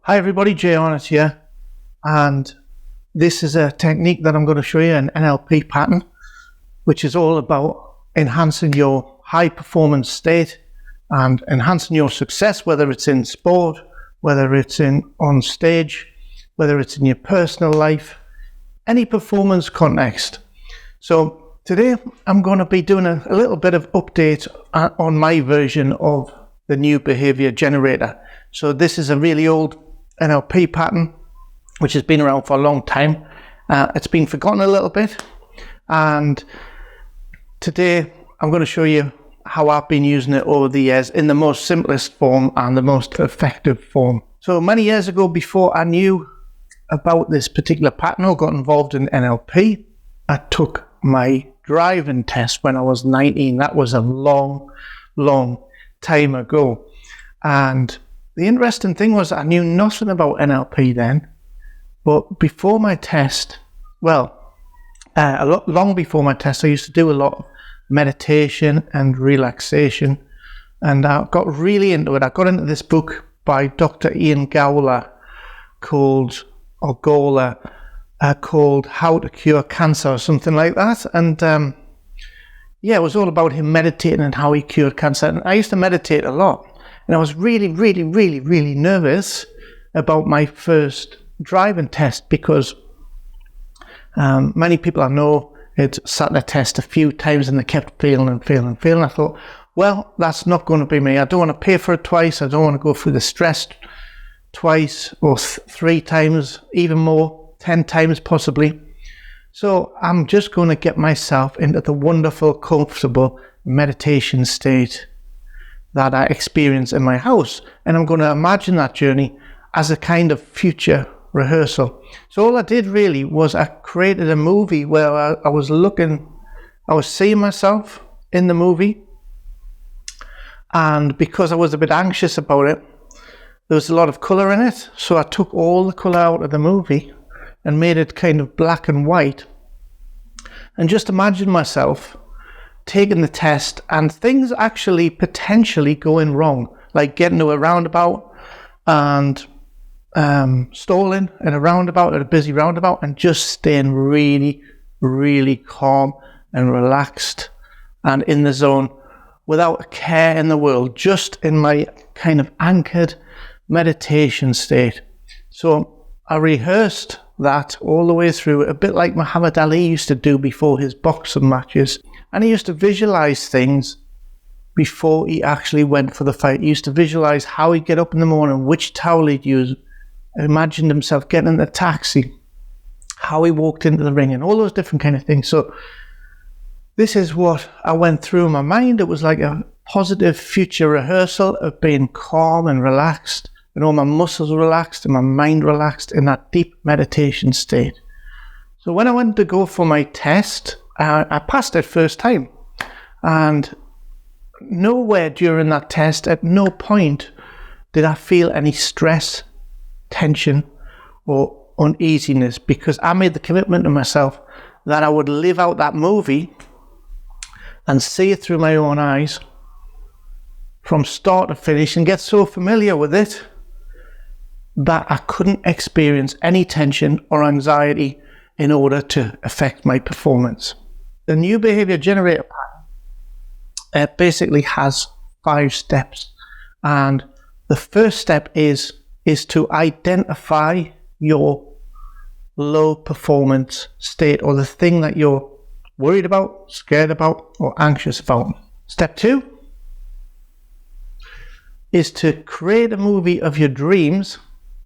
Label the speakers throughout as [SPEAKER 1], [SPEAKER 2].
[SPEAKER 1] Hi everybody, Jay Arnott here, and this is a technique that I'm going to show you, an NLP pattern, which is all about enhancing your high performance state and enhancing your success, whether it's in sport, whether it's on stage, whether it's in your personal life, any performance context. So today I'm going to be doing a little bit of update on my version of the new behavior generator. So this is a really old NLP pattern which has been around for a long time. It's been forgotten a little bit, and today I'm going to show you how I've been using it over the years in the most simplest form and the most effective form. So many years ago, before I knew about this particular pattern or got involved in NLP, I took my driving test when I was 19. That was a long time ago, and the interesting thing was I knew nothing about NLP then, but before my test, long before my test, I used to do a lot of meditation and relaxation, and I got really into it. I got into this book by Dr. Ian Gowler called How to Cure Cancer or something like that, and it was all about him meditating and how he cured cancer. And I used to meditate a lot. And I was really nervous about my first driving test because many people I know had sat the test a few times and they kept failing. I thought, well, that's not going to be me. I don't want to pay for it twice. I don't want to go through the stress twice or 3 times, even more, 10 times possibly. So I'm just going to get myself into the wonderful, comfortable meditation state that I experience in my house, and I'm going to imagine that journey as a kind of future rehearsal. So all I did really was I created a movie where I was seeing myself in the movie, and because I was a bit anxious about it, there was a lot of colour in it, so I took all the colour out of the movie and made it kind of black and white, and just imagined myself taking the test and things actually potentially going wrong, like getting to a roundabout and stalling in a roundabout, at a busy roundabout, and just staying really calm and relaxed and in the zone without a care in the world, just in my kind of anchored meditation state. So I rehearsed that all the way through, a bit like Muhammad Ali used to do before his boxing matches. And he used to visualize things before he actually went for the fight. He used to visualize how he'd get up in the morning, which towel he'd use, imagined himself getting in the taxi, how he walked into the ring, and all those different kind of things. So this is what I went through in my mind. It was like a positive future rehearsal of being calm and relaxed, and all my muscles relaxed and my mind relaxed in that deep meditation state. So when I went to go for my test, I passed it first time, and nowhere during that test, at no point did I feel any stress, tension or uneasiness, because I made the commitment to myself that I would live out that movie and see it through my own eyes from start to finish and get so familiar with it that I couldn't experience any tension or anxiety in order to affect my performance. The new behavior generator pattern basically has 5 steps, and the first step is to identify your low performance state, or the thing that you're worried about, scared about, or anxious about. Step 2 is to create a movie of your dreams, a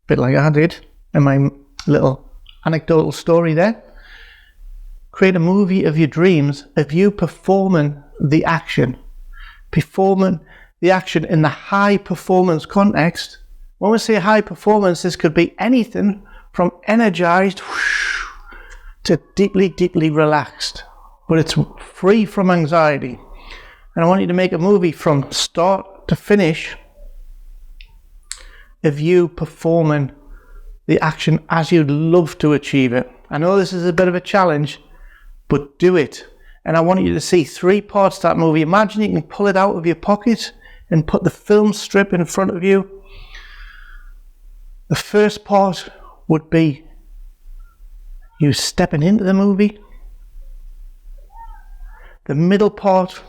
[SPEAKER 1] bit like I did in my little anecdotal story there. Create a movie of your dreams of you performing the action in the high performance context. When we say high performance, this could be anything from energized to deeply relaxed, but it's free from anxiety. And I want you to make a movie from start to finish of you performing the action as you'd love to achieve it. I know this is a bit of a challenge, but do it. And I want you to see 3 parts of that movie. Imagine you can pull it out of your pocket and put the film strip in front of you. The first part would be you stepping into the movie. The middle part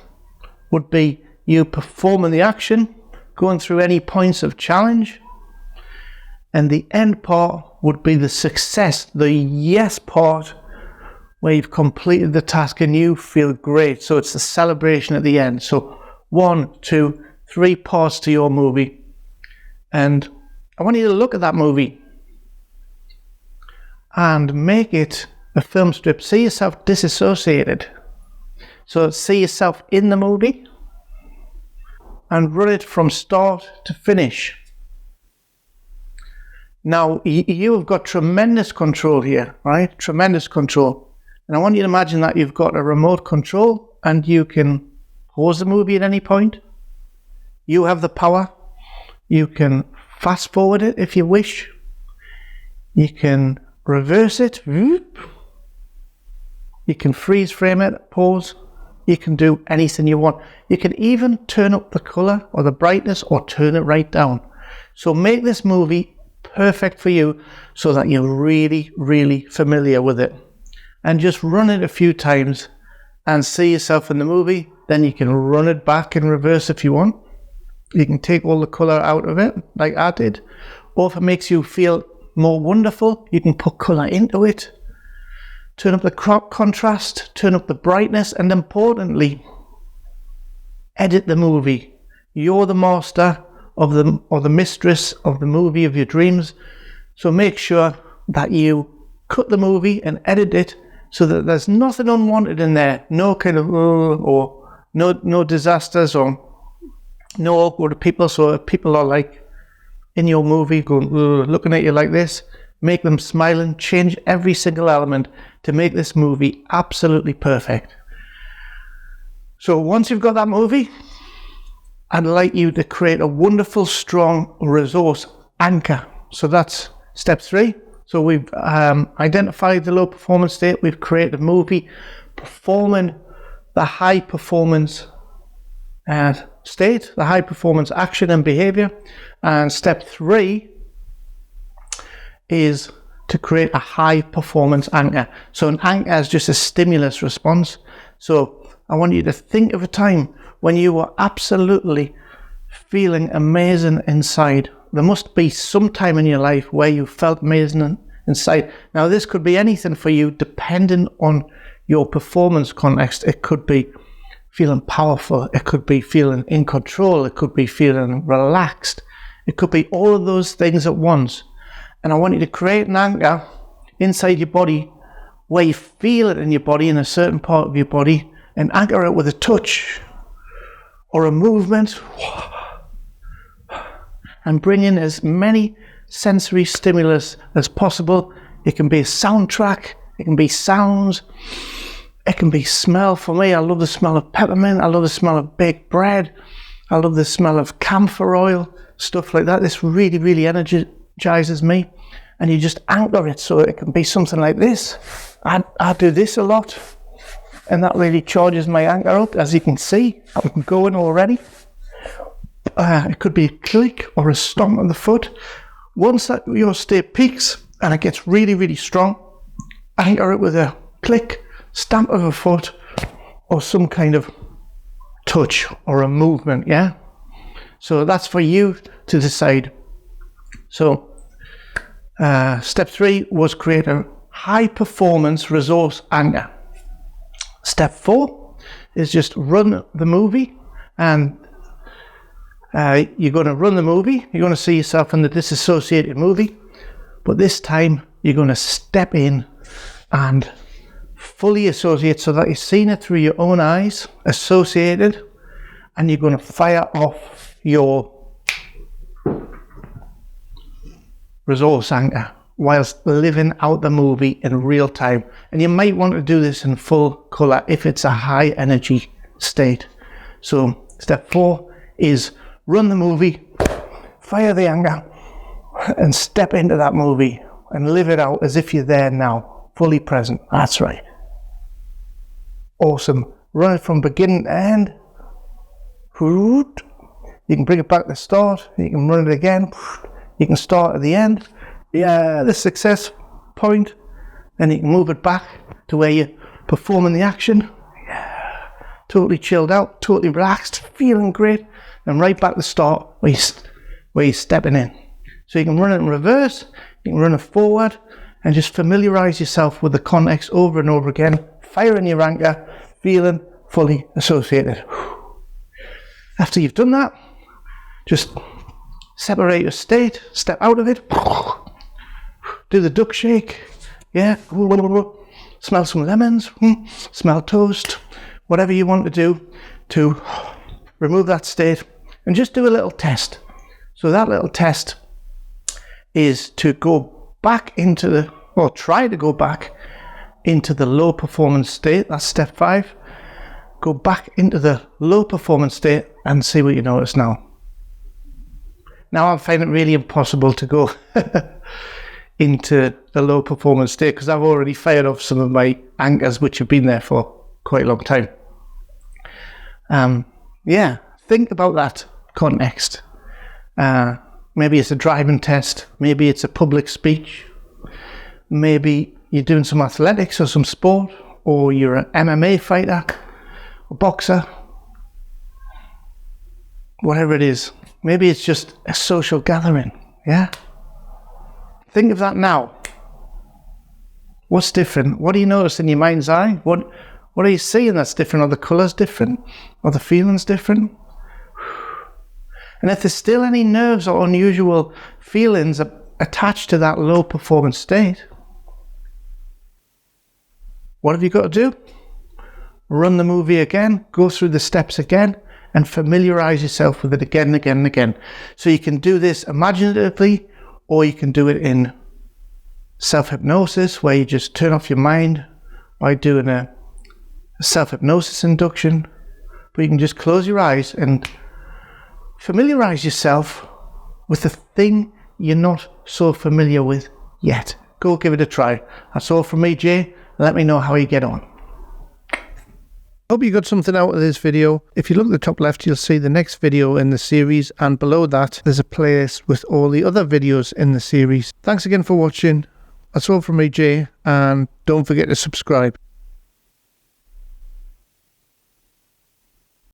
[SPEAKER 1] would be you performing the action, going through any points of challenge. And the end part would be the success, the yes part, where you've completed the task and you feel great. So it's the celebration at the end. So 1, 2, 3 parts to your movie. And I want you to look at that movie and make it a film strip. See yourself disassociated. So see yourself in the movie and run it from start to finish. Now, you have got tremendous control here, right? Tremendous control. And I want you to imagine that you've got a remote control and you can pause the movie at any point. You have the power. You can fast forward it if you wish. You can reverse it. You can freeze frame it, pause. You can do anything you want. You can even turn up the color or the brightness or turn it right down. So make this movie perfect for you so that you're really, really familiar with it. And just run it a few times and see yourself in the movie. Then you can run it back in reverse if you want. You can take all the color out of it like I did. Or if it makes you feel more wonderful, you can put color into it. Turn up the contrast, turn up the brightness, and importantly, edit the movie. You're the master of the mistress of the movie of your dreams. So make sure that you cut the movie and edit it so that there's nothing unwanted in there. No kind of or no disasters or no awkward people. So if people are like in your movie going looking at you like this, make them smiling. Change every single element to make this movie absolutely perfect. So once you've got that movie, I'd like you to create a wonderful, strong resource anchor. So that's step 3. So we've identified the low performance state. We've created a movie performing the high performance state, the high performance action and behavior. And step 3 is to create a high performance anchor. So an anchor is just a stimulus response. So I want you to think of a time when you were absolutely feeling amazing inside. There must be some time in your life where you felt amazing inside. Now this could be anything for you depending on your performance context. It could be feeling powerful. It could be feeling in control. It could be feeling relaxed. It could be all of those things at once. And I want you to create an anchor inside your body where you feel it in your body, in a certain part of your body, and anchor it with a touch or a movement, and bring in as many sensory stimulus as possible. It can be a soundtrack, it can be sounds, it can be smell. For me, I love the smell of peppermint, I love the smell of baked bread, I love the smell of camphor oil, stuff like that. This really, really energizes me. And you just anchor it, so it can be something like this. I do this a lot, and that really charges my anchor up. As you can see, I'm going already. It could be a click or a stomp of the foot. Once that your state peaks and it gets really, really strong, anchor it with a click, stamp of a foot, or some kind of touch or a movement, yeah? So that's for you to decide. So step 3 was create a high performance resource anchor. Step 4 is just run the movie, and you're going to run the movie. You're going to see yourself in the disassociated movie, but this time you're going to step in and fully associate so that you're seeing it through your own eyes, associated, and you're going to fire off your resource anchor whilst living out the movie in real time. And you might want to do this in full color if it's a high energy state. So step 4 is run the movie, fire the anchor, and step into that movie and live it out as if you're there now, fully present. That's right. Awesome. Run it from beginning to end. You can bring it back to start. You can run it again. You can start at the end. the success point. Then you can move it back to where you're performing the action. Yeah, totally chilled out, totally relaxed, feeling great. And right back to the start where you're stepping in. So you can run it in reverse, you can run it forward, and just familiarise yourself with the context over and over again, firing your anchor, feeling fully associated. After you've done that, just separate your state, step out of it, do the duck shake, smell some lemons, smell toast, whatever you want to do to remove that state, and just do a little test. So that little test is to go back into try to go back into the low performance state. That's step 5. Go back into the low performance state and see what you notice now. Now I find it really impossible to go into the low performance state because I've already fired off some of my anchors which have been there for quite a long time. Think about that context. Maybe it's a driving test, maybe it's a public speech, maybe you're doing some athletics or some sport, or you're an MMA fighter, a boxer, whatever it is. Maybe it's just a social gathering, Think of that now. What's different? What do you notice in your mind's eye? What are you seeing that's different? Are the colours different? Are the feelings different? And if there's still any nerves or unusual feelings attached to that low performance state, what have you got to do? Run the movie again, go through the steps again, and familiarize yourself with it again and again and again. So you can do this imaginatively, or you can do it in self-hypnosis, where you just turn off your mind by doing a self-hypnosis induction. But you can just close your eyes and familiarize yourself with the thing you're not so familiar with yet. Go give it a try. That's all from me, Jay. Let me know how you get on. Hope you got something out of this video. If you look at the top left, you'll see the next video in the series, and below that there's a playlist with all the other videos in the series. Thanks again for watching. That's all from me, Jay, and don't forget to subscribe.